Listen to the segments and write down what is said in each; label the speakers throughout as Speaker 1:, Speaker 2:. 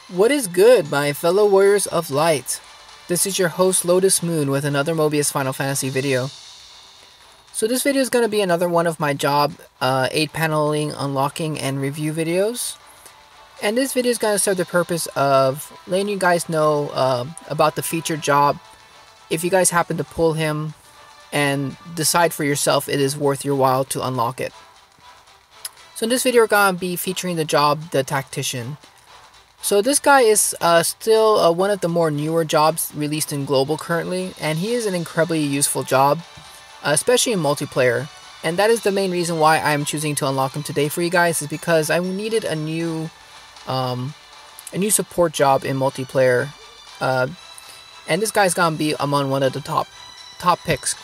Speaker 1: What is good, my fellow warriors of light? This is your host Lotus Moon with another Mobius Final Fantasy video. So this video is going to be another one of my job 8 paneling, unlocking, and review videos. And this video is going to serve the purpose of letting you guys know about the featured job. If you guys happen to pull him and decide for yourself it is worth your while to unlock it. So in this video we're going to be featuring the job, the Tactician. So this guy is still one of the more newer jobs released in global currently, and he is an incredibly useful job, especially in multiplayer. And that is the main reason why I'm choosing to unlock him today for you guys, is because I needed a new support job in multiplayer, and this guy's gonna be among one of the top picks,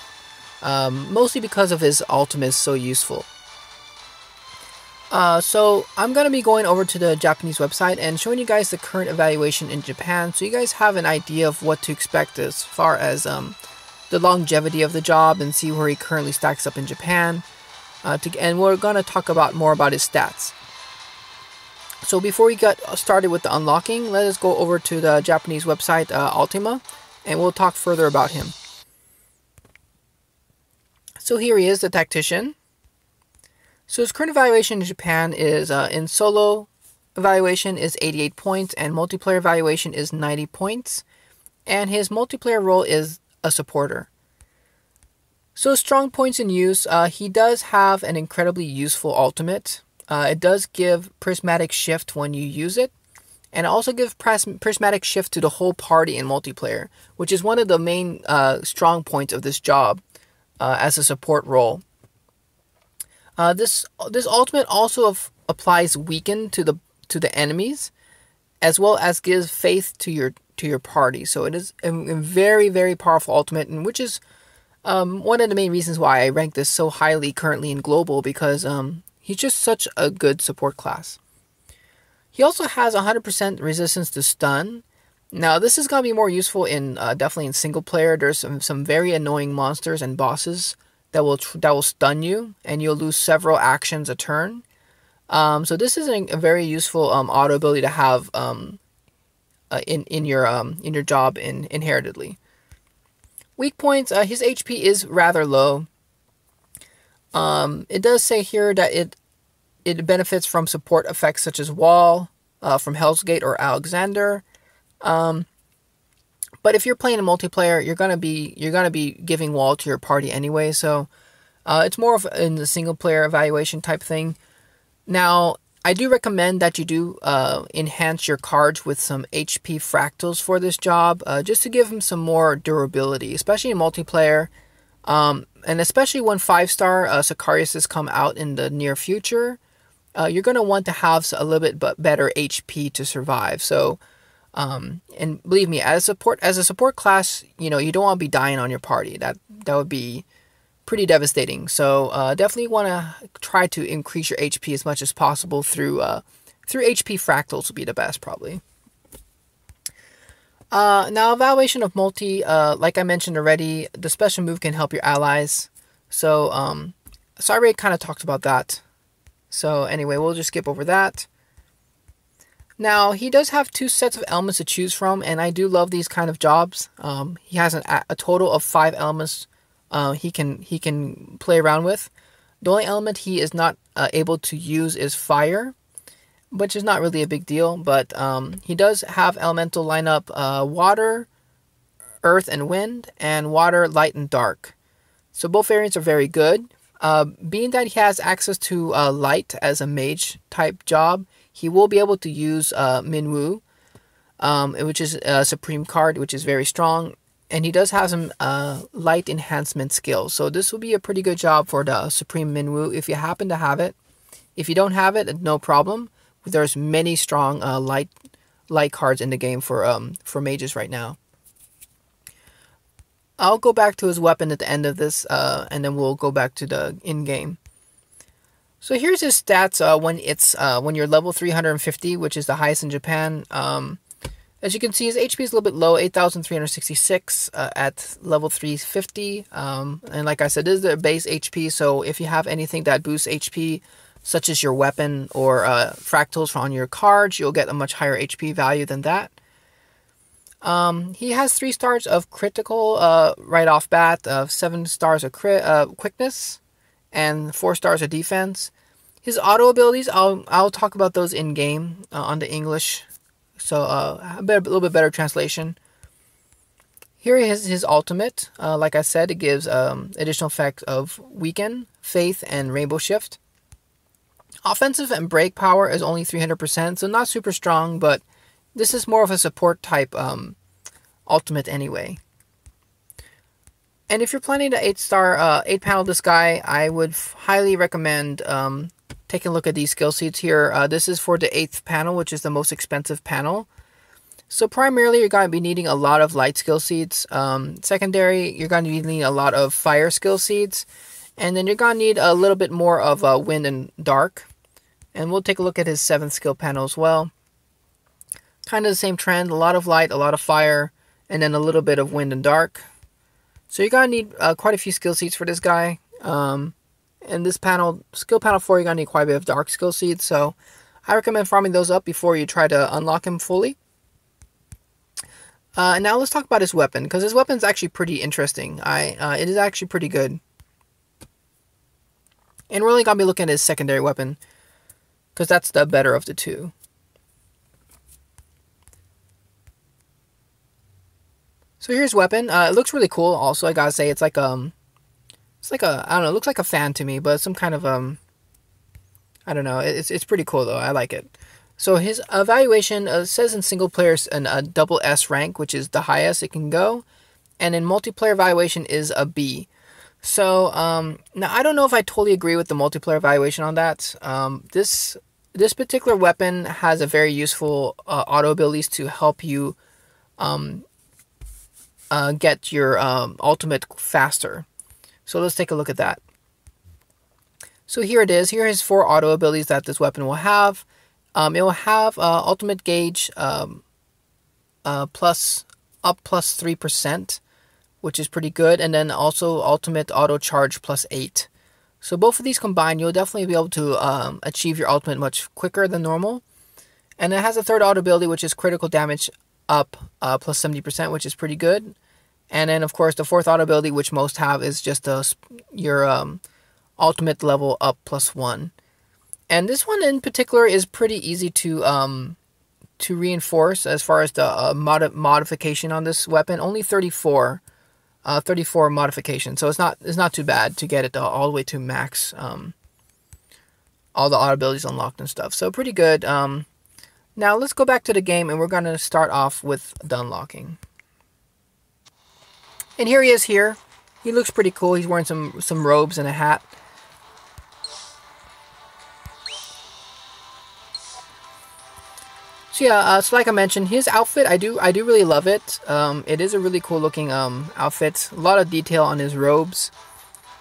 Speaker 1: mostly because of his ultimate is so useful. So I'm going to be going over to the Japanese website and showing you guys the current evaluation in Japan, so you guys have an idea of what to expect as far as the longevity of the job, and see where he currently stacks up in Japan. And we're going to talk more about his stats. So before we get started with the unlocking, let us go over to the Japanese website Ultima, and we'll talk further about him. So here he is, the Tactician. So his current evaluation in Japan is, in solo evaluation is 88 points, and multiplayer evaluation is 90 points. And his multiplayer role is a supporter. So strong points in use, he does have an incredibly useful ultimate. It does give prismatic shift when you use it, and it also gives prismatic shift to the whole party in multiplayer, which is one of the main strong points of this job as a support role. This ultimate also applies weaken to the enemies, as well as gives faith to your party. So it is a very, very powerful ultimate, and which is one of the main reasons why I rank this so highly currently in global, because he's just such a good support class. He also has 100% resistance to stun. Now this is gonna be more useful in definitely in single player. There's some very annoying monsters and bosses that will stun you, and you'll lose several actions a turn. So this is a very useful auto ability to have in your job inheritedly. Weak points. His HP is rather low. It does say here that it benefits from support effects such as Wall, from Hell's Gate or Alexander. But if you're playing a multiplayer, you're gonna be giving Wall to your party anyway, so it's more of in the single player evaluation type thing. Now, I do recommend that you do enhance your cards with some HP fractals for this job, just to give him some more durability, especially in multiplayer, and especially when 5-star Sicariuses come out in the near future. You're gonna want to have a little bit better HP to survive. So. And believe me, as a support class, you don't want to be dying on your party. That would be pretty devastating. So definitely want to try to increase your HP as much as possible through HP fractals would be the best probably. Now evaluation of multi, like I mentioned already, the special move can help your allies. So I already kind of talked about that. So anyway, we'll just skip over that. Now, he does have 2 sets of elements to choose from, and I do love these kind of jobs. He has a total of 5 elements he can play around with. The only element he is not able to use is fire, which is not really a big deal, but he does have elemental lineup water, earth and wind, and water, light, and dark. So both variants are very good. Being that he has access to light as a mage type job, he will be able to use Minwu, which is a supreme card, which is very strong. And he does have some light enhancement skills. So this will be a pretty good job for the supreme Minwu if you happen to have it. If you don't have it, no problem. There's many strong light cards in the game for mages right now. I'll go back to his weapon at the end of this, and then we'll go back to the in-game. So here's his stats when you're level 350, which is the highest in Japan. As you can see, his HP is a little bit low, 8,366 at level 350. And like I said, this is the base HP, so if you have anything that boosts HP, such as your weapon or fractals on your cards, you'll get a much higher HP value than that. He has 3 stars of critical right off bat, 7 stars of quickness, and 4 stars of defense. His auto abilities, I'll talk about those in game on the English, so a little bit better translation. Here is his ultimate. Like I said, it gives additional effects of Weaken, Faith, and Rainbow Shift. Offensive and break power is only 300%, so not super strong, but this is more of a support type ultimate anyway. And if you're planning to 8 panel this guy, I would highly recommend taking a look at these skill sheets here. This is for the 8th panel, which is the most expensive panel. So primarily, you're going to be needing a lot of light skill seeds. Secondary, you're going to be needing a lot of fire skill seeds. And then you're going to need a little bit more of wind and dark. And we'll take a look at his 7th skill panel as well. Kind of the same trend, a lot of light, a lot of fire, and then a little bit of wind and dark. So you're going to need quite a few skill seeds for this guy. In this panel, skill panel 4, you're going to need quite a bit of dark skill seeds. So I recommend farming those up before you try to unlock him fully. Now let's talk about his weapon, because his weapon is actually pretty interesting. It is actually pretty good. And we're only going to be looking at his secondary weapon, because that's the better of the two. So here's weapon. It looks really cool. Also, I gotta say, it's like I don't know, it looks like a fan to me, but some kind of I don't know. It's pretty cool though. I like it. So his evaluation says in single player a double S rank, which is the highest it can go, and in multiplayer evaluation is a B. So now I don't know if I totally agree with the multiplayer evaluation on that. This particular weapon has a very useful auto abilities to help you get your ultimate faster. So let's take a look at that. So here it is. Here are his 4 auto abilities that this weapon will have. It will have ultimate gauge plus 3%, which is pretty good, and then also ultimate auto charge plus 8. So both of these combined, you'll definitely be able to achieve your ultimate much quicker than normal. And it has a 3rd auto ability, which is critical damage up plus 70%, which is pretty good. And then, of course, the 4th auto ability, which most have, is just your ultimate level up plus 1. And this one in particular is pretty easy to reinforce as far as the modification on this weapon. Only 34 modifications, so it's not too bad to get it all the way to max. All the auto abilities unlocked and stuff, so pretty good. Now let's go back to the game, and we're going to start off with the unlocking. And here he is here. He looks pretty cool. He's wearing some robes and a hat. So yeah, so like I mentioned, his outfit, I do really love it. It is a really cool looking outfit. A lot of detail on his robes.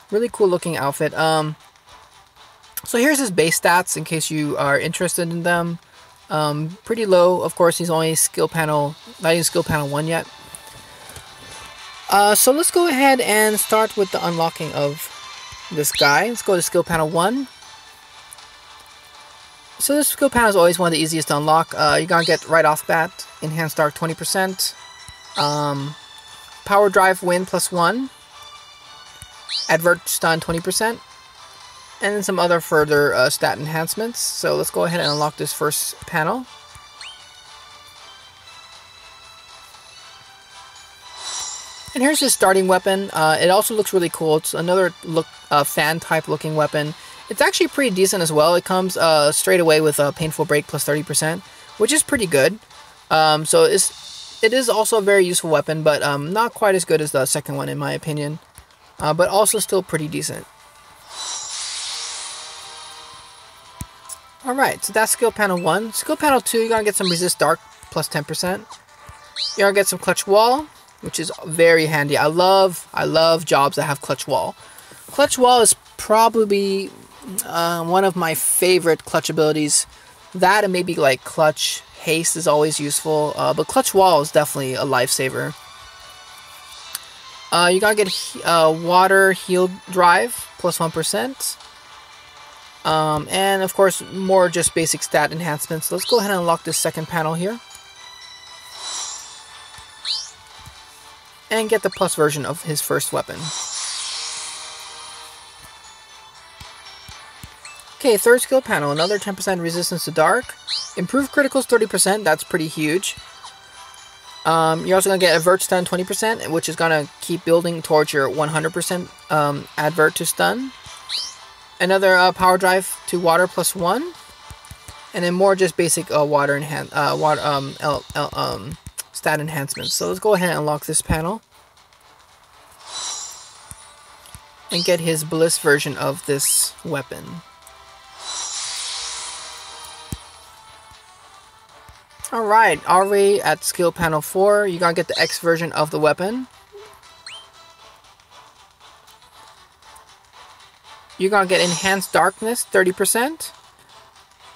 Speaker 1: Really cool looking outfit. So here's his base stats in case you are interested in them. Pretty low. Of course, he's only skill panel, not even skill panel 1 yet. So let's go ahead and start with the unlocking of this guy. Let's go to skill panel 1. So this skill panel is always one of the easiest to unlock. You're going to get right off bat, Enhanced Dark 20%, Power Drive Wind plus 1, Advert Stun 20%, and then some other further stat enhancements. So let's go ahead and unlock this first panel. And here's his starting weapon. It also looks really cool. It's another fan type looking weapon. It's actually pretty decent as well. It comes straight away with a Painful Break plus 30%, which is pretty good. So it is also a very useful weapon, but not quite as good as the second one in my opinion. But also still pretty decent. Alright, so that's skill panel 1. Skill panel 2, you're going to get some Resist Dark plus 10%. You're going to get some Clutch Wall, which is very handy. I love jobs that have Clutch Wall. Clutch Wall is probably one of my favorite clutch abilities. That and maybe like Clutch Haste is always useful, but Clutch Wall is definitely a lifesaver. You're going to get Water Heal Drive plus 1%. And of course, more just basic stat enhancements. Let's go ahead and unlock this second panel here. And get the plus version of his first weapon. Okay, third skill panel, another 10% resistance to dark. Improved criticals 30%, that's pretty huge. You're also going to get Avert Stun 20%, which is going to keep building towards your 100% Advert to Stun. Another Power Drive to Water +1. And then more just basic stat enhancements. So let's go ahead and unlock this panel. And get his Bliss version of this weapon. Alright, already at skill panel 4, you're going to get the X version of the weapon. You're going to get Enhanced Darkness, 30%.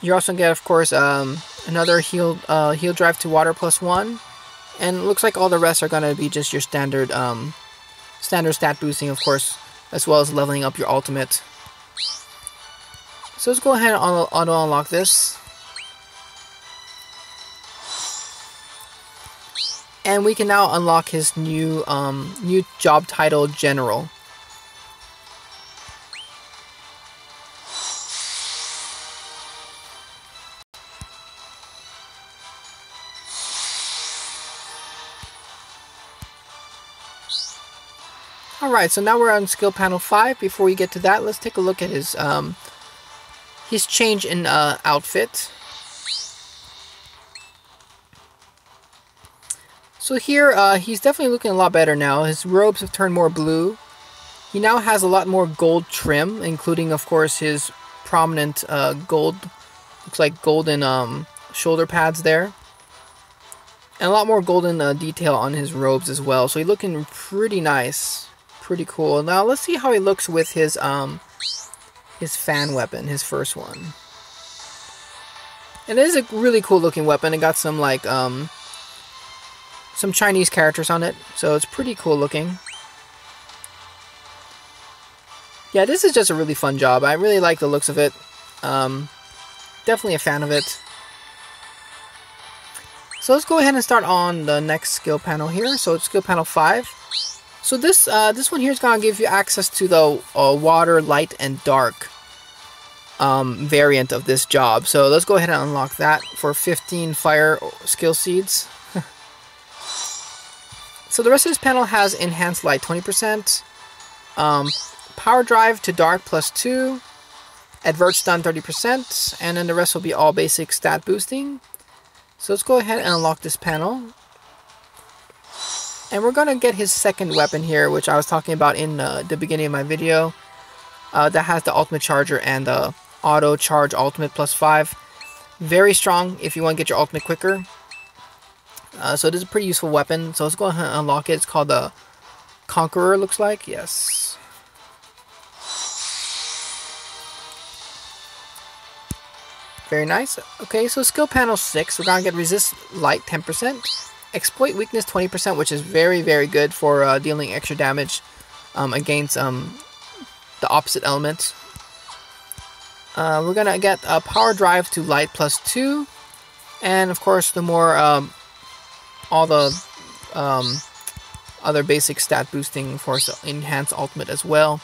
Speaker 1: You're also going to get, of course, another heal drive to Water +1. And it looks like all the rest are going to be just your standard stat boosting, of course, as well as leveling up your ultimate. So let's go ahead and auto-unlock this. And we can now unlock his new job title, General. Alright, so now we're on skill panel 5. Before we get to that, let's take a look at his change in outfit. So here, he's definitely looking a lot better now. His robes have turned more blue. He now has a lot more gold trim, including, of course, his prominent gold, looks like golden shoulder pads there. And a lot more golden detail on his robes as well. So he's looking pretty nice. Pretty cool. Now let's see how he looks with his fan weapon, his first one. And it is a really cool looking weapon. It got some like some Chinese characters on it, so it's pretty cool looking. Yeah, this is just a really fun job. I really like the looks of it. Definitely a fan of it. So let's go ahead and start on the next skill panel here. So it's skill panel 5. So this one here is going to give you access to the water, light, and dark variant of this job. So let's go ahead and unlock that for 15 fire skill seeds. So the rest of this panel has Enhanced Light 20%, Power Drive to Dark +2, Advert Stun 30%, and then the rest will be all basic stat boosting. So let's go ahead and unlock this panel. And we're going to get his second weapon here, which I was talking about in the beginning of my video. That has the Ultimate Charger and the Auto Charge Ultimate +5. Very strong if you want to get your ultimate quicker. So it is a pretty useful weapon. So let's go ahead and unlock it. It's called the Conqueror, looks like. Yes. Very nice. Okay, so skill panel 6. We're going to get Resist Light 10%. Exploit Weakness 20%, which is very, very good for dealing extra damage against the opposite element. We're going to get a Power Drive to Light +2. And of course, the more all the other basic stat boosting for Enhanced Ultimate as well.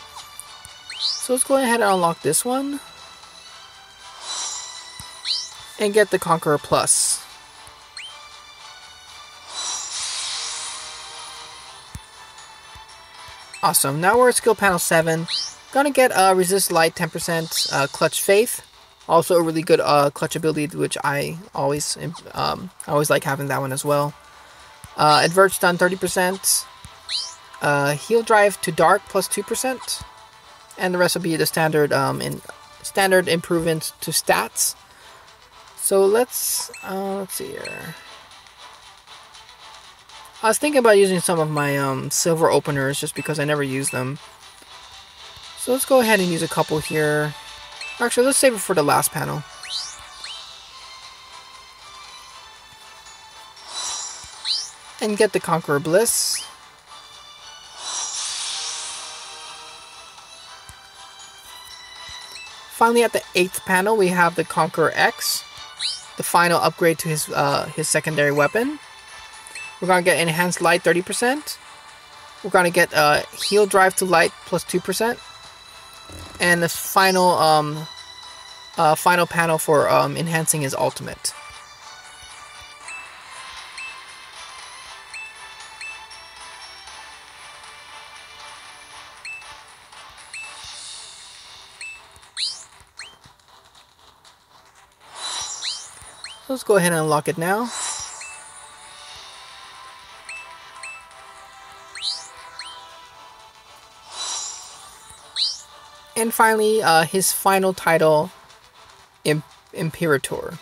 Speaker 1: So let's go ahead and unlock this one. And get the Conqueror Plus. Awesome. Now we're at skill panel 7. Gonna get Resist Light 10%, Clutch Faith. Also a really good clutch ability, which I always like having that one as well. Advert Stun 30%, Heal Drive to Dark +2%, and the rest will be the standard standard improvements to stats. So let's see here. I was thinking about using some of my silver openers just because I never use them. So let's go ahead and use a couple here. Actually, let's save it for the last panel. And get the Conqueror Bliss. Finally, at the 8th panel, we have the Conqueror X, the final upgrade to his secondary weapon. We're going to get Enhanced Light 30%. We're going to get Heal Drive to Light plus 2%. And the final final panel for enhancing his ultimate. Let's go ahead and unlock it now. And finally, his final title, Imperator.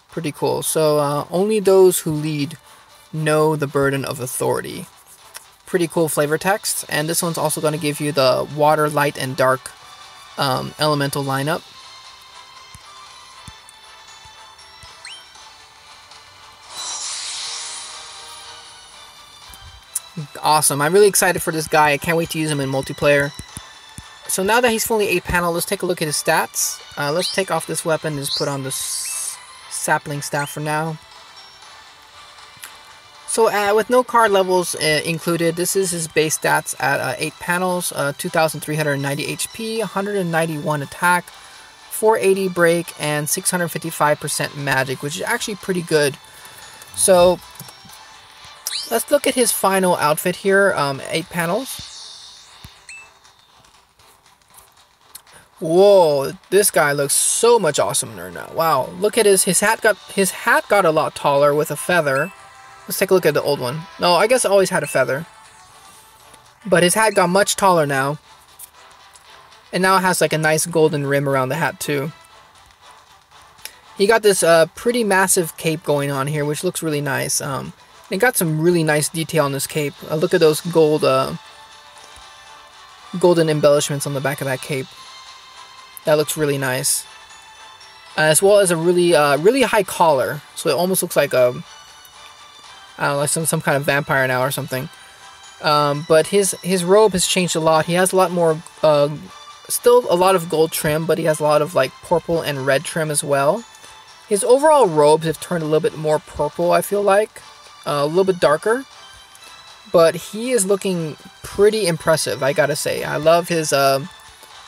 Speaker 1: Pretty cool. So, only those who lead know the burden of authority. Pretty cool flavor text. And this one's also going to give you the water, light, and dark elemental lineup. Awesome. I'm really excited for this guy. I can't wait to use him in multiplayer. So now that he's fully 8 panel, let's take a look at his stats. Let's take off this weapon and just put on this sapling staff for now. So with no card levels included, this is his base stats at 8 panels, 2,390 HP, 191 attack, 480 break, and 655% magic, which is actually pretty good. So let's look at his final outfit here, 8 panels. Whoa, this guy looks so much awesomer now. Wow, look at his hat got a lot taller with a feather. Let's take a look at the old one. No, I guess it always had a feather. But his hat got much taller now. And now it has like a nice golden rim around the hat too. He got this pretty massive cape going on here, which looks really nice. It got some really nice detail on this cape. Look at those golden embellishments on the back of that cape. That looks really nice. As well as a really high collar. So it almost looks like a, I don't know, like some kind of vampire now or something. But his robe has changed a lot. He has a lot more, still a lot of gold trim, but he has a lot of like purple and red trim as well. His overall robes have turned a little bit more purple, I feel like. A little bit darker. But he is looking pretty impressive, I gotta say. I love his, I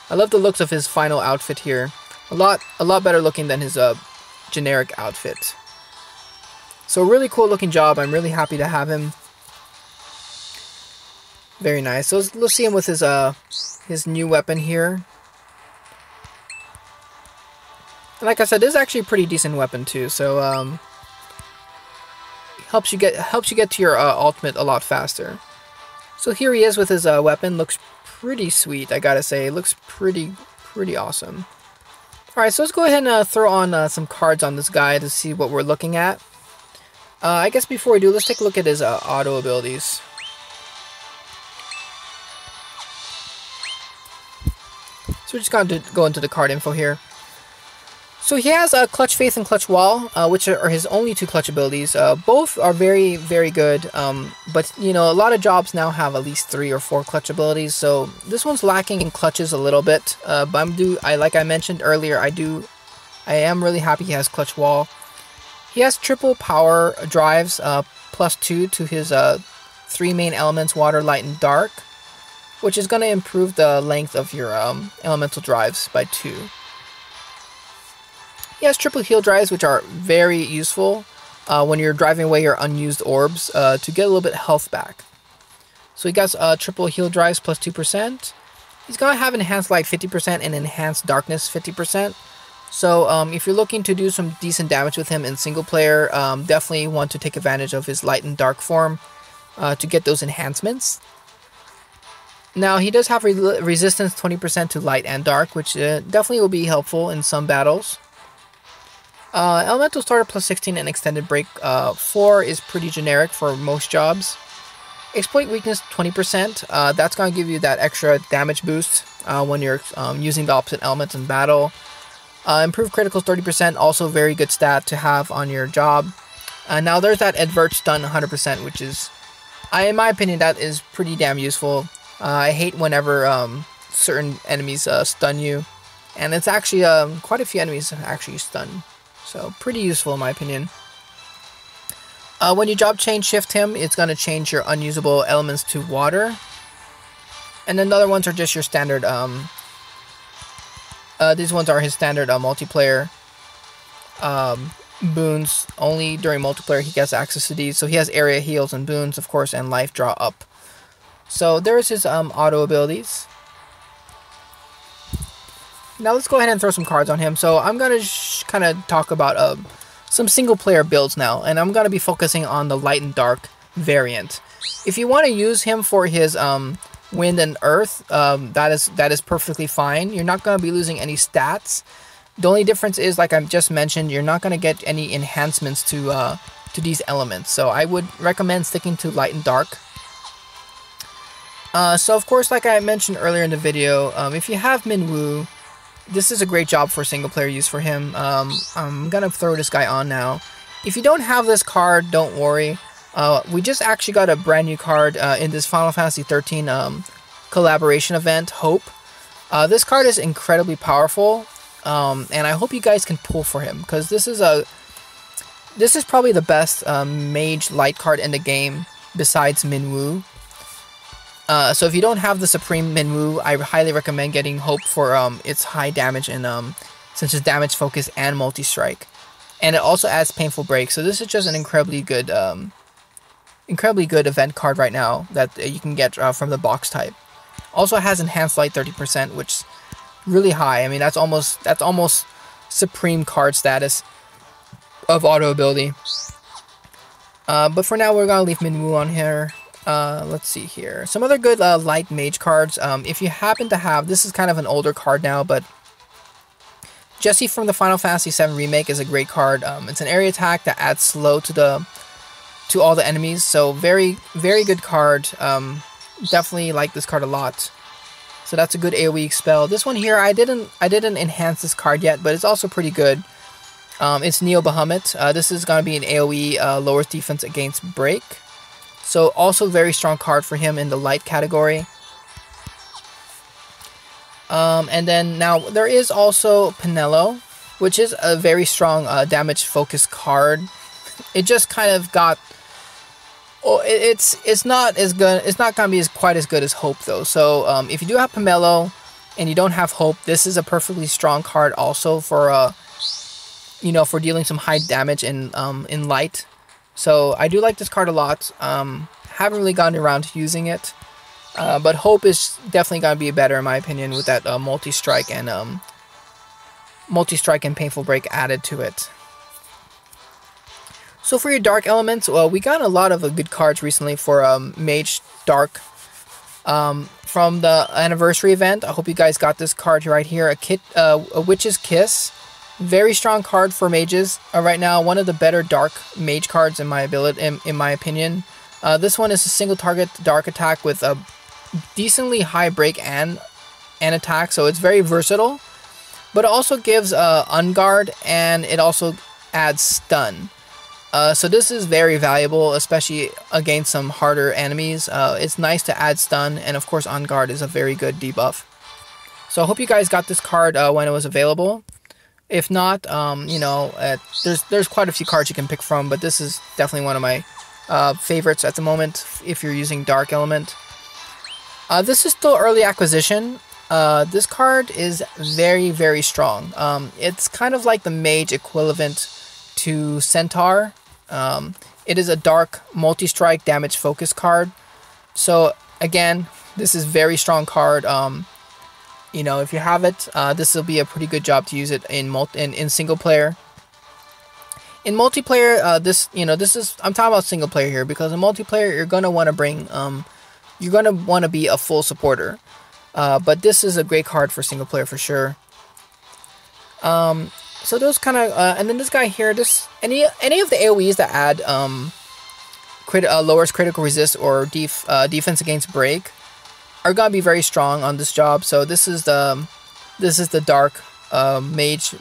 Speaker 1: love the looks of his final outfit here. A lot better looking than his generic outfit. So a really cool looking job. I'm really happy to have him. Very nice. So let's see him with his new weapon here. And like I said, this is actually a pretty decent weapon too. So helps you get to your ultimate a lot faster. So here he is with his weapon. Looks pretty sweet, I gotta say. It looks pretty awesome. Alright, so let's go ahead and throw on some cards on this guy to see what we're looking at. I guess before we do, let's take a look at his auto abilities. So we're just going to go into the card info here. So he has Clutch Faith and Clutch Wall, which are his only 2 clutch abilities. Both are very, very good, but you know, a lot of jobs now have at least 3 or 4 clutch abilities, so this one's lacking in clutches a little bit. But like I mentioned earlier, I am really happy he has Clutch Wall. He has triple power drives, +2 to his 3 main elements, water, light, and dark, which is going to improve the length of your elemental drives by 2. He has triple heal drives, which are very useful when you're driving away your unused orbs to get a little bit of health back. So he got triple heal drives +2%. He's going to have enhanced light 50% and enhanced darkness 50%. So if you're looking to do some decent damage with him in single player, definitely want to take advantage of his light and dark form to get those enhancements. Now he does have resistance 20% to light and dark, which definitely will be helpful in some battles. Elemental Starter +16 and Extended Break 4 is pretty generic for most jobs. Exploit Weakness 20%, that's going to give you that extra damage boost when you're using the opposite elements in battle. Improved Criticals 30%, also very good stat to have on your job. Now there's that Advert Stun 100%, which is, in my opinion, that is pretty damn useful. I hate whenever certain enemies stun you. and it's actually quite a few enemies actually stun, so pretty useful in my opinion. When you job change shift him, it's going to change your unusable elements to water, and then the other ones are just your standard. These ones are his standard multiplayer boons. Only during multiplayer he gets access to these. So he has area heals and boons, of course, and life draw up. So there's his auto abilities. Now let's go ahead and throw some cards on him. So I'm gonna kind of talk about some single player builds now, and I'm gonna be focusing on the light and dark variant. If you want to use him for his wind and earth, that is perfectly fine. You're not going to be losing any stats. The only difference is, like I just mentioned, you're not going to get any enhancements to these elements. So I would recommend sticking to light and dark. So of course, like I mentioned earlier in the video, if you have Minwoo, this is a great job for single player use for him. I'm gonna throw this guy on now. If you don't have this card, don't worry. We just actually got a brand new card in this Final Fantasy 13 collaboration event, Hope. This card is incredibly powerful, and I hope you guys can pull for him, because this is probably the best mage light card in the game besides Minwoo. So if you don't have the Supreme Minwoo, I highly recommend getting Hope for its high damage and since it's damage focus and multi-strike, and it also adds painful break. So this is just an incredibly good event card right now that you can get from the box type. Also has enhanced light 30%, which is really high. I mean, that's almost supreme card status of auto ability. But for now, we're gonna leave Minwoo on here. Let's see here. Some other good light mage cards. If you happen to have, this is kind of an older card now, but Jessie from the Final Fantasy VII Remake is a great card. It's an area attack that adds slow to all the enemies, so very, very good card. Definitely like this card a lot. So that's a good AoE spell. This one here, I didn't enhance this card yet, but it's also pretty good. It's Neo Bahamut. This is gonna be an AoE lowers defense against break. So also very strong card for him in the light category. And then now there is also Pinello, which is a very strong damage focused card. It just kind of got, it's not as good. It's not gonna be quite as good as Hope though. So if you do have Pomelo and you don't have Hope, this is a perfectly strong card also for for dealing some high damage in light. So I do like this card a lot. Haven't really gotten around to using it, but Hope is definitely gonna be better in my opinion with that multi-strike and painful break added to it. So for your dark elements, well, we got a lot of good cards recently for Mage Dark from the anniversary event. I hope you guys got this card right here, a Witch's Kiss. Very strong card for mages right now. One of the better dark mage cards in my opinion. This one is a single target dark attack with a decently high break and attack, so it's very versatile. But it also gives unguard, and it also adds stun. So this is very valuable, especially against some harder enemies. It's nice to add stun, and of course on guard is a very good debuff. So I hope you guys got this card when it was available. If not, there's quite a few cards you can pick from, but this is definitely one of my favorites at the moment if you're using Dark Element. This is still early acquisition. This card is very, very strong. It's kind of like the mage equivalent to Centaur. It is a dark multi-strike damage focus card. So again, this is very strong card. If you have it, this will be a pretty good job to use it in single player. In multiplayer, I'm talking about single player here, because in multiplayer you're gonna want to be a full supporter. But this is a great card for single player for sure. So those kind of, and then this guy here, any of the AoEs that add lowers critical resist or defense against break are gonna be very strong on this job. So this is the dark mage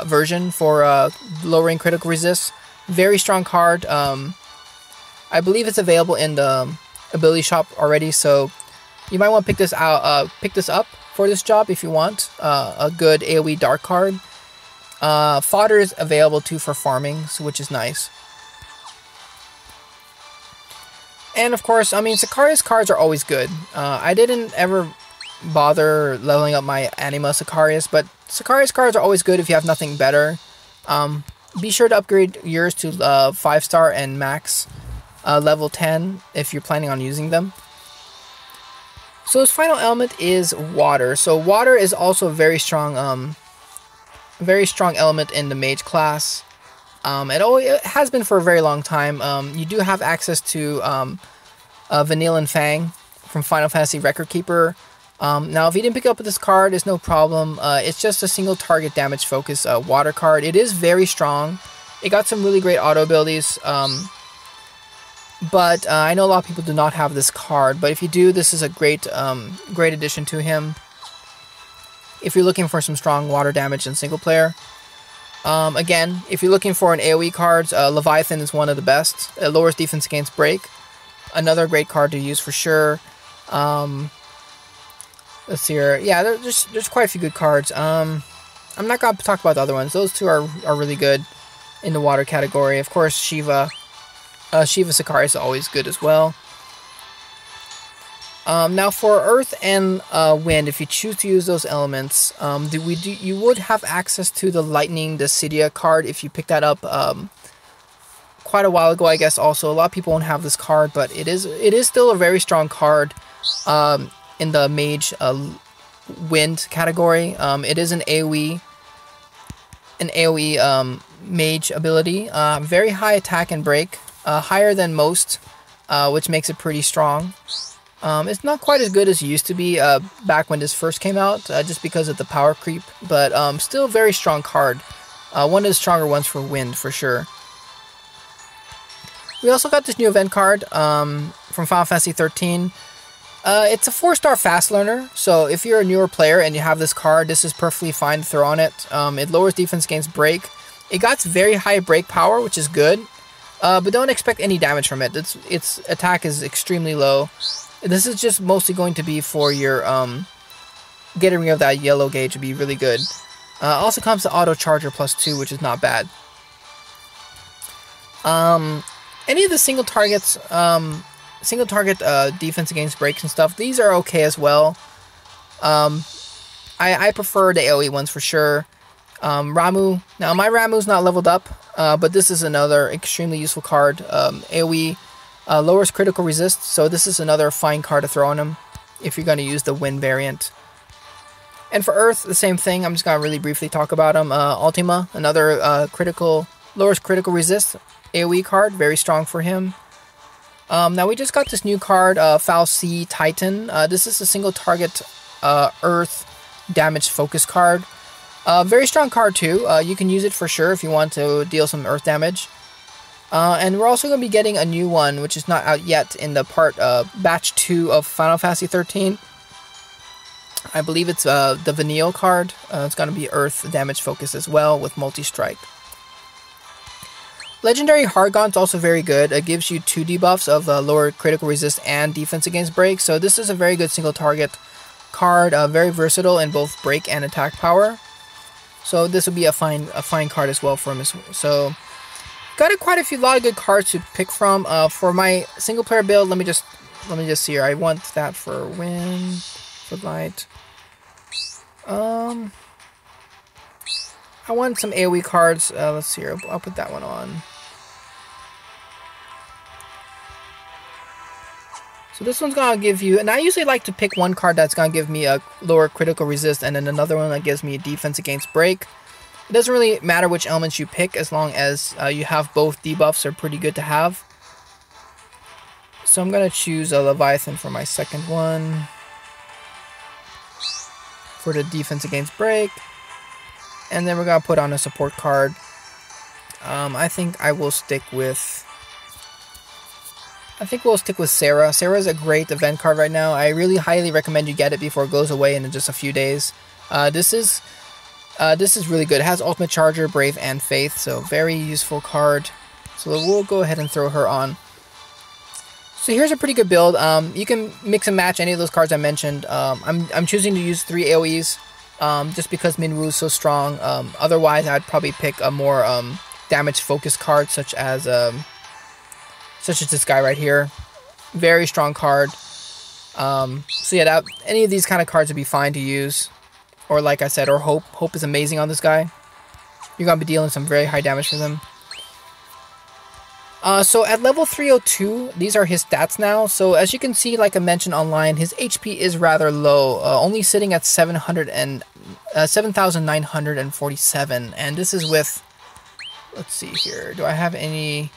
Speaker 1: version for lowering critical resist. Very strong card. I believe it's available in the ability shop already, so you might want to pick this up for this job if you want a good AoE dark card. Fodder is available too for farming, which is nice. And of course, I mean, Sicarius cards are always good. I didn't ever bother leveling up my Anima Sicarius, but Sicarius cards are always good if you have nothing better. Be sure to upgrade yours to 5-star and max level 10 if you're planning on using them. So his final element is water. So water is also a very strong element in the mage class. It has been for a very long time. You do have access to Vanille and Fang from Final Fantasy Record Keeper. Now, if you didn't pick up this card, it's no problem. It's just a single target damage focus water card. It is very strong. It got some really great auto abilities. But I know a lot of people do not have this card. But if you do, this is a great addition to him. If you're looking for some strong water damage in single player. Again, if you're looking for an AoE cards, Leviathan is one of the best. It lowers defense against break. Another great card to use for sure. Let's see here. Yeah, there's quite a few good cards. I'm not going to talk about the other ones. Those two are really good in the water category. Of course, Shiva Sicarius is always good as well. Now for Earth and Wind, if you choose to use those elements, you would have access to the Lightning Dissidia card if you pick that up quite a while ago, I guess. Also, a lot of people won't have this card, but it is still a very strong card in the Mage Wind category. It is an AoE Mage ability. Very high attack and break, higher than most, which makes it pretty strong. It's not quite as good as it used to be back when this first came out, just because of the power creep, but still a very strong card. One of the stronger ones for Wind, for sure. We also got this new event card from Final Fantasy 13. It's a 4-star fast learner, so if you're a newer player and you have this card, this is perfectly fine to throw on it. It lowers defense against break. It got very high break power, which is good, but don't expect any damage from it. Its attack is extremely low. This is just mostly going to be for your getting rid of that yellow gauge would be really good. Also comes to auto charger +2, which is not bad. Any of the single target defense against breaks and stuff, these are okay as well. I prefer the AoE ones for sure. Ramuh, now my Ramuh's not leveled up, but this is another extremely useful card. AoE lowers critical resist, so this is another fine card to throw on him if you're going to use the Wind variant. And for Earth, the same thing. I'm just going to really briefly talk about him. Ultima, another lowers critical resist AoE card, very strong for him. Now we just got this new card, Fal'Cie Titan. This is a single target Earth damage focus card. Very strong card too. You can use it for sure if you want to deal some Earth damage. And we're also going to be getting a new one, which is not out yet in the batch 2 of Final Fantasy 13. I believe it's the Vanille card. It's going to be Earth damage focus as well with multi-strike. Legendary Hargon's also very good. It gives you 2 debuffs of lower critical resist and defense against break. So this is a very good single target card. Very versatile in both break and attack power. So this would be a fine card as well for him. So got quite a lot of good cards to pick from. For my single player build, let me just see here. I want that for Wind, for Light. I want some AoE cards. Let's see here. I'll put that one on. So this one's gonna give you, and I usually like to pick one card that's gonna give me a lower critical resist, and then another one that gives me a defense against break. It doesn't really matter which elements you pick, as long as you have both debuffs are pretty good to have. So I'm gonna choose a Leviathan for my second one. For the defense against break. And then we're gonna put on a support card. I think we'll stick with Sarah. Sarah's a great event card right now. I really highly recommend you get it before it goes away in just a few days. This is really good. It has Ultimate Charger, Brave, and Faith, so very useful card. So we'll go ahead and throw her on. So here's a pretty good build. You can mix and match any of those cards I mentioned. I'm choosing to use 3 AoEs just because Minwoo is so strong. Otherwise, I'd probably pick a more damage focused card, such as this guy right here. Very strong card. So yeah, any of these kind of cards would be fine to use. Or like I said, or Hope. Hope is amazing on this guy. You're going to be dealing some very high damage for them. So at level 302, these are his stats now. So as you can see, like I mentioned online, his HP is rather low. Only sitting at 7,947. And this is with... Let's see here. Do I have any...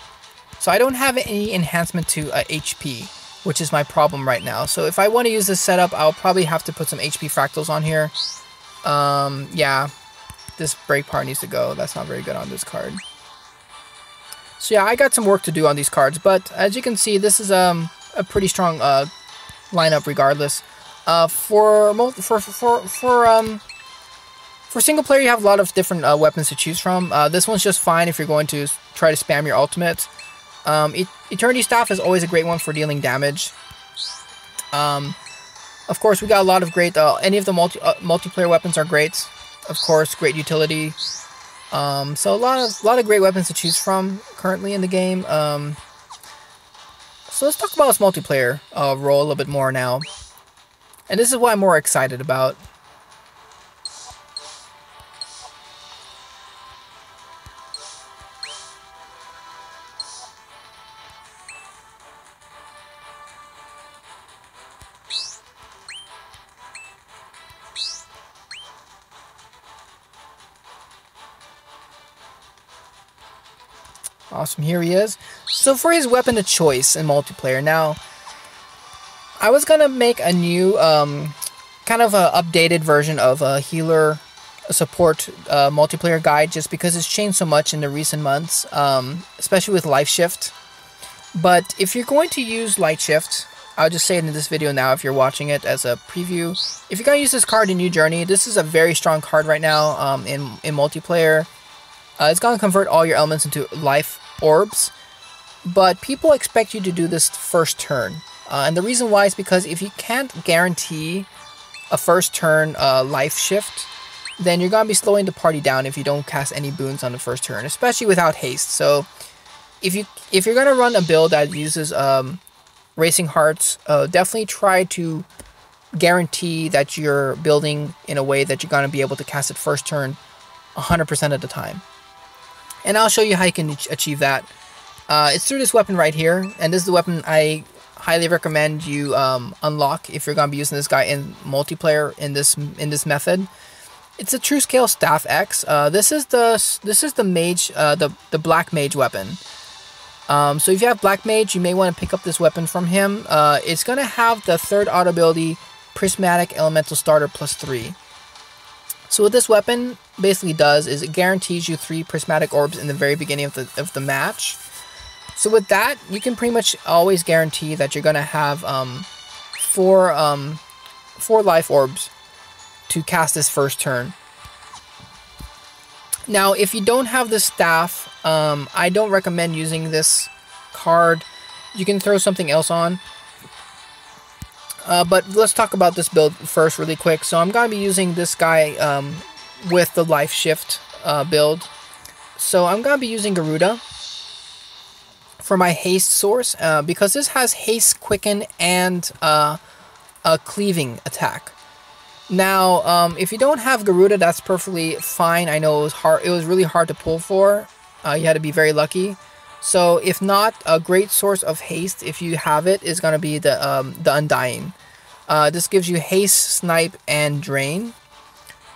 Speaker 1: So I don't have any enhancement to HP, which is my problem right now. So if I want to use this setup, I'll probably have to put some HP fractals on here. Yeah, this break part needs to go. That's not very good on this card. So yeah, I got some work to do on these cards, but as you can see, this is a pretty strong lineup regardless. For single player, you have a lot of different weapons to choose from. This one's just fine if you're going to try to spam your ultimate. Eternity Staff is always a great one for dealing damage. Of course, we got a lot of great... any of the multiplayer weapons are great. Of course, great utility. So a lot of great weapons to choose from currently in the game. So let's talk about this multiplayer role a little bit more now. And this is what I'm more excited about. Awesome, here he is. So for his weapon of choice in multiplayer, now, I was going to make a new, kind of a updated version of a healer support multiplayer guide, just because it's changed so much in the recent months, especially with Life Shift. But if you're going to use Light Shift, I'll just say it in this video now if you're watching it as a preview. If you're going to use this card in New Journey, this is a very strong card right now in multiplayer. It's going to convert all your elements into life orbs, but people expect you to do this first turn. And the reason why is because if you can't guarantee a first turn life shift, then you're going to be slowing the party down if you don't cast any boons on the first turn, especially without haste. So if you're going to run a build that uses Racing Hearts, definitely try to guarantee that you're building in a way that you're going to be able to cast it first turn 100% of the time. And I'll show you how you can achieve that. It's through this weapon right here, and this is the weapon I highly recommend you unlock if you're going to be using this guy in multiplayer in this method. It's a True Scale Staff X. This is the mage, the Black Mage weapon. So if you have Black Mage, you may want to pick up this weapon from him. It's going to have the third auto ability, Prismatic Elemental Starter +3. So what this weapon basically does is it guarantees you 3 prismatic orbs in the very beginning of the match. So with that, you can pretty much always guarantee that you're gonna have 4 life orbs to cast this first turn. Now, if you don't have the staff, I don't recommend using this card. You can throw something else on. But let's talk about this build first really quick. So I'm going to be using this guy with the Life Shift build. So I'm going to be using Garuda for my haste source because this has haste, quicken, and a cleaving attack. Now, if you don't have Garuda, that's perfectly fine. I know it was hard. It was really hard to pull for. You had to be very lucky. So if not, a great source of haste, if you have it, is going to be the Undying. This gives you haste, snipe, and drain.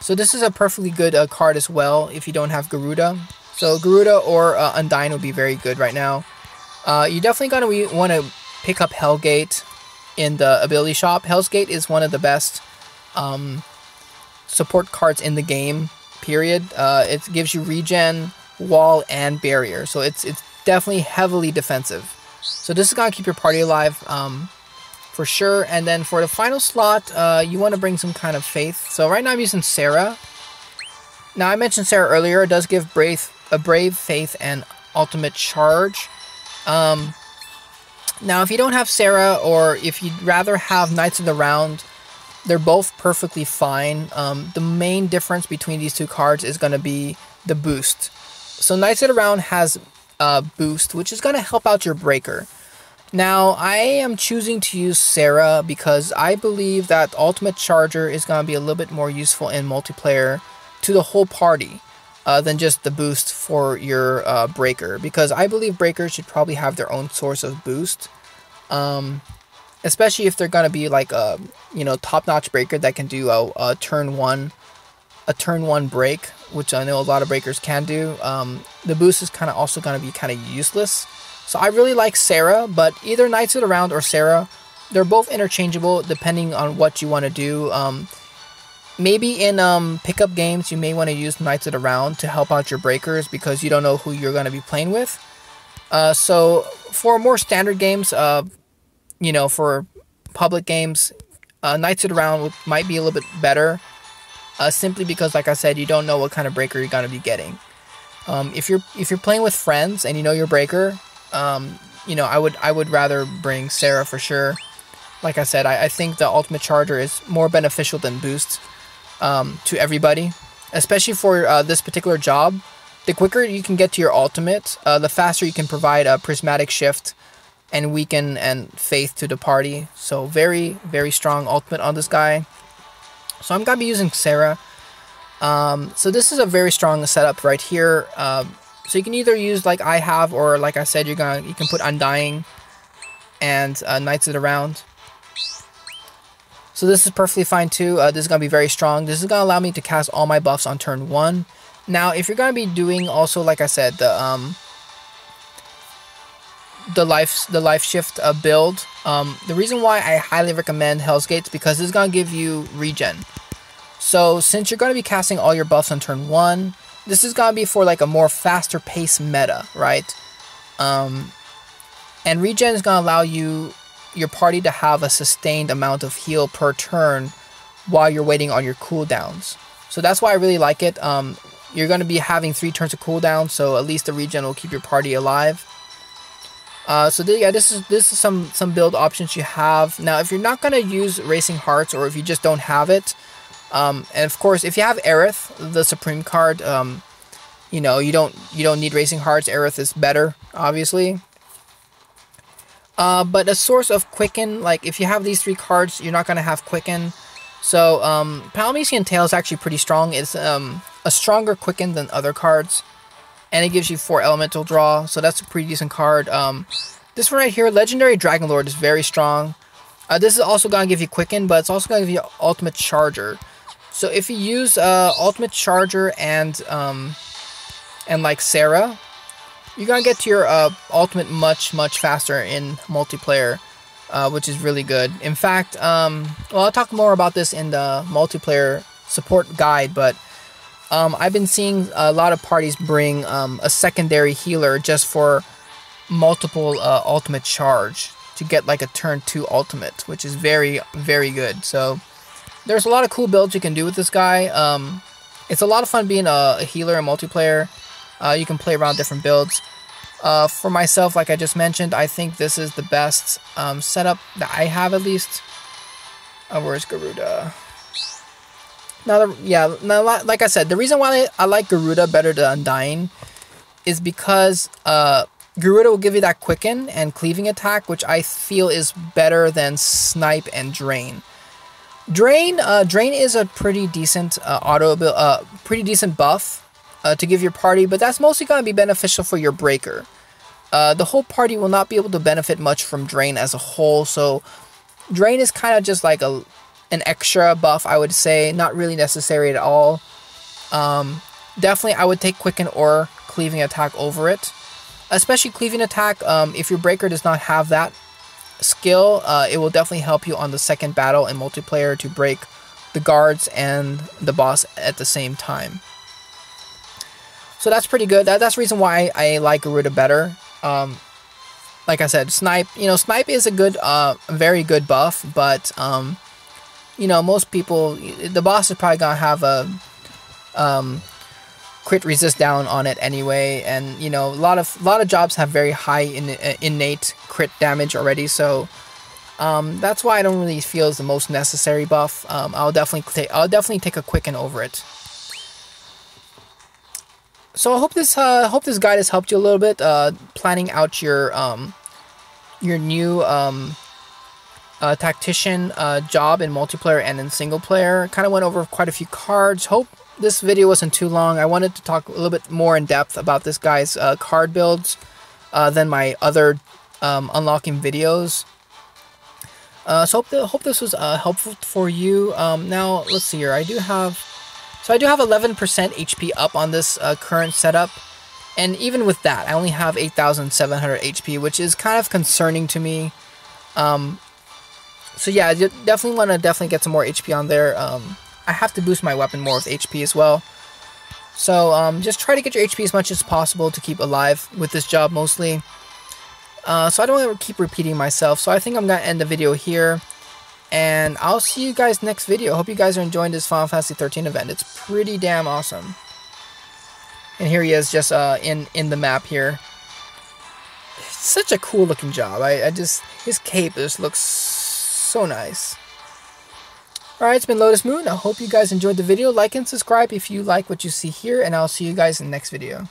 Speaker 1: So this is a perfectly good card as well if you don't have Garuda. So Garuda or Undying would be very good right now. You're definitely going to want to pick up Hellgate in the ability shop. Hell's Gate is one of the best support cards in the game, period. It gives you regen, wall, and barrier. So it's definitely heavily defensive. So this is going to keep your party alive for sure. And then for the final slot, you want to bring some kind of faith. So right now I'm using Sarah. Now I mentioned Sarah earlier. It does give brave faith and ultimate charge. Now, if you don't have Sarah, or if you'd rather have Knights of the Round, they're both perfectly fine. The main difference between these two cards is going to be the boost. So Knights of the Round has boost, which is going to help out your breaker. Now, I am choosing to use Sarah because I believe that Ultimate Charger is going to be a little bit more useful in multiplayer to the whole party than just the boost for your breaker. Because I believe breakers should probably have their own source of boost. Especially if they're going to be like a top-notch breaker that can do a turn one break, which I know a lot of breakers can do. The boost is kind of also going to be kind of useless. So I really like Sarah, but either Knights of the Round or Sarah, they're both interchangeable depending on what you want to do. Maybe in pickup games, you may want to use Knights of the Round to help out your breakers because you don't know who you're going to be playing with. So for more standard games, for public games, Knights of the Round might be a little bit better. Simply because, like I said, you don't know what kind of breaker you're going to be getting. If you're playing with friends and you know your breaker, I would rather bring Sarah for sure. Like I said, I think the Ultimate Charger is more beneficial than Boost to everybody, especially for this particular job. The quicker you can get to your ultimate, the faster you can provide a Prismatic Shift and Weaken and Faith to the party. So very, very strong ultimate on this guy. So I'm going to be using Sarah. So this is a very strong setup right here. So you can either use like I have, or like I said, you can put Undying and Knights of the Round. So this is perfectly fine too. This is going to be very strong. This is going to allow me to cast all my buffs on turn 1. Now, if you're going to be doing also, like I said, the life shift build, the reason why I highly recommend Hell's Gates because this is going to give you regen. So since you're going to be casting all your buffs on turn 1, this is going to be for like a more faster pace meta, right? And regen is going to allow your party to have a sustained amount of heal per turn while you're waiting on your cooldowns. So that's why I really like it. You're going to be having 3 turns of cooldown, so at least the regen will keep your party alive. This is some build options you have. Now, if you're not going to use Racing Hearts, or if you just don't have it, and of course, if you have Aerith, the Supreme card, you don't need Racing Hearts. Aerith is better, obviously. But a source of Quicken, like if you have these 3 cards, you're not going to have Quicken. So, Palamecian Tail is actually pretty strong. It's a stronger Quicken than other cards. And it gives you 4 elemental draw, so that's a pretty decent card. This one right here, Legendary Dragon Lord, is very strong. This is also going to give you Quicken, but it's also going to give you Ultimate Charger. So if you use Ultimate Charger and like Sarah, you're going to get to your ultimate much faster in multiplayer, which is really good. In fact, I'll talk more about this in the multiplayer support guide, but I've been seeing a lot of parties bring a secondary healer just for multiple ultimate charge to get like a turn 2 ultimate, which is very, very good. So there's a lot of cool builds you can do with this guy. It's a lot of fun being a healer in multiplayer. You can play around different builds. For myself, like I just mentioned, I think this is the best setup that I have, at least. Where's Garuda? Now, like I said, the reason why I like Garuda better than Undying is because Garuda will give you that Quicken and Cleaving attack, which I feel is better than Snipe and Drain. Drain is a pretty decent pretty decent buff to give your party, but that's mostly going to be beneficial for your breaker. The whole party will not be able to benefit much from Drain as a whole, so Drain is kind of just like an extra buff, I would say, not really necessary at all. Definitely, I would take Quicken or Cleaving attack over it, especially Cleaving attack. If your breaker does not have that skill, it will definitely help you on the second battle in multiplayer to break the guards and the boss at the same time. So that's pretty good. That's the reason why I like Garuda better. Like I said, Snipe. Snipe is a good, very good buff, but most people, the boss is probably gonna have crit resist down on it anyway, and you know, a lot of jobs have very high innate crit damage already, so that's why I don't really feel is the most necessary buff. I'll definitely take a quicken over it. So I hope this guide has helped you a little bit planning out your new Tactician job in multiplayer and in single player. Kind of went over quite a few cards. Hope this video wasn't too long. I wanted to talk a little bit more in depth about this guy's card builds than my other unlocking videos. So hope this was helpful for you. Now let's see here. I do have 11% HP up on this current setup, and even with that, I only have 8,700 HP, which is kind of concerning to me. So yeah, I definitely want to get some more HP on there. I have to boost my weapon more with HP as well. So just try to get your HP as much as possible to keep alive with this job mostly. So I don't want to keep repeating myself. So I think I'm going to end the video here. And I'll see you guys next video. Hope you guys are enjoying this Final Fantasy 13 event. It's pretty damn awesome. And here he is just in the map here. It's such a cool looking job. His cape just looks so nice. Alright, it's been Lotus Moon. I hope you guys enjoyed the video. Like and subscribe if you like what you see here, and I'll see you guys in the next video.